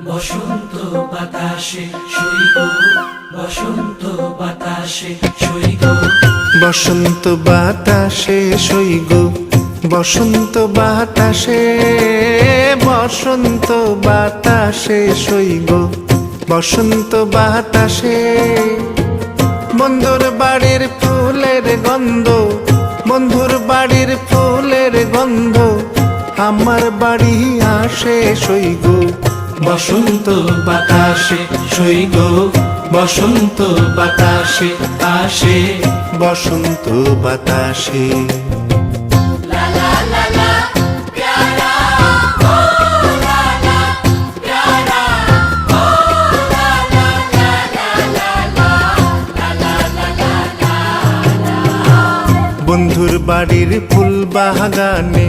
বসন্ত বাতাসে সইব, বসন্ত বাতাসে সইব, বসন্ত বাতাসে সইগ, বসন্ত বাতাসে, বসন্ত বাতাসে সইগ, বসন্ত বাতাসে। বন্ধুর বাড়ির ফুলের গন্ধ, বন্ধুর বাড়ির ফুলের গন্ধ আমার বাড়ি আসে সইগ। বসন্ত বাতাসে সইব, বসন্ত বাতাসে আসে, বসন্ত বাতাসে। বন্ধুর বাড়ির ফুল বাগানে